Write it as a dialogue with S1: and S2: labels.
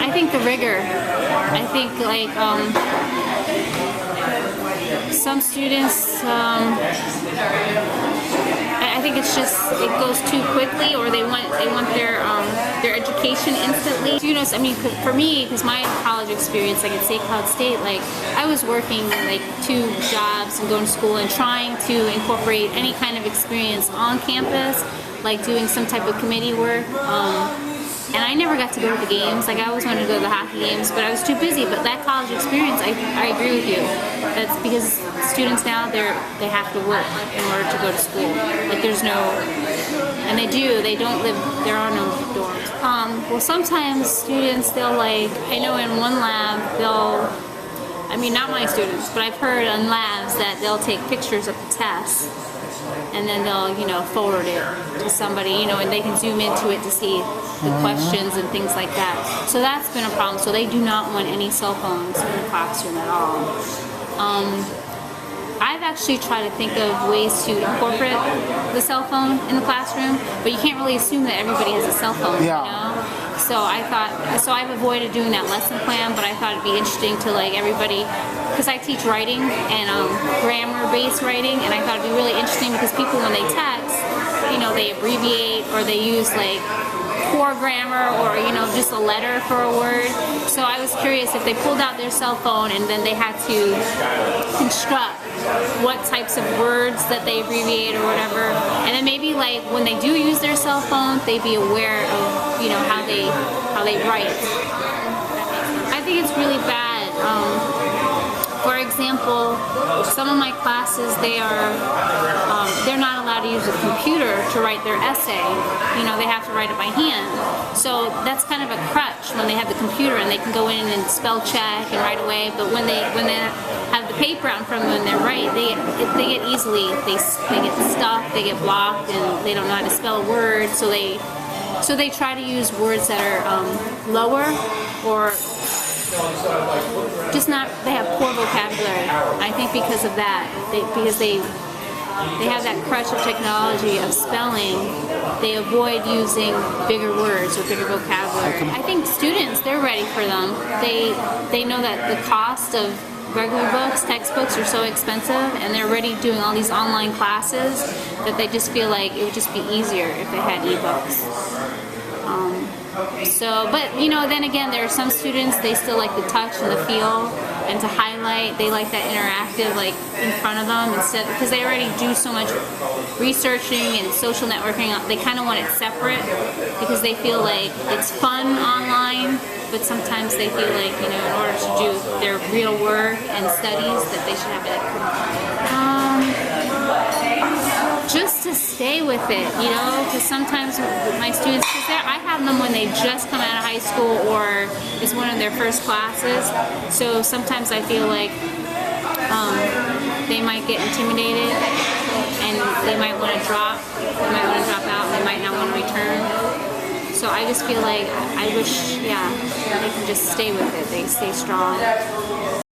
S1: I think the rigor. I think like some students, I think it's just it goes too quickly, or they want their education instantly. Students, I mean, for me, because my college experience, like at Cal State, like I was working like 2 jobs and going to school and trying to incorporate any kind of experience on campus, like doing some type of committee work. And I never got to go to the games. Like I always wanted to go to the hockey games, but I was too busy. But that college experience, I agree with you. That's because students now they have to work in order to go to school. Like there's no, and they don't live. There are no dorms. Well, sometimes students they'll like. I know in one lab I mean not my students, but I've heard in labs that they'll take pictures of the test. And then they'll, forward it to somebody, and they can zoom into it to see the questions and things like that. So that's been a problem. So they do not want any cell phones in the classroom at all. I've actually tried to think of ways to incorporate the cell phone in the classroom, but you can't really assume that everybody has a cell phone, So I've avoided doing that lesson plan, but I thought it'd be interesting to like everybody, because I teach writing and grammar-based writing, and I thought it'd be really interesting because people when they text, they abbreviate or they use like poor grammar or just a letter for a word. So I was curious if they pulled out their cell phone and then they had to construct what types of words that they abbreviate or whatever, and then maybe like when they do use their cell phone, they'd be aware of how they write. I think it's really bad. For example, some of my classes they're not allowed to use a computer to write their essay. They have to write it by hand. So that's kind of a crutch when they have the computer and they can go in and spell check and right away. But when they have the paper out in front of them and they're right, they get easily they get stuck, they get blocked, and they don't know how to spell a word. So they try to use words that are lower or just not. They have poor vocabulary. I think because of that, because they have that crutch of technology of spelling, they avoid using bigger words or bigger vocabulary. I think students, they're ready for them. They know that the cost of regular books, textbooks are so expensive, and they're already doing all these online classes that they just feel like it would just be easier if they had ebooks. But then again, there are some students, they still like the touch and the feel and to highlight. They like that interactive, like in front of them instead, because they already do so much researching and social networking. They kind of want it separate because they feel like it's fun online, but sometimes they feel like, in order to do their real work and studies, that they should have it. Just to stay with it, because sometimes my students, I have them when they just come out of high school or it's one of their first classes, so sometimes I feel like they might get intimidated and they might want to drop out, and they might not want to return. So I just feel like I wish, they can just stay with it, they stay strong.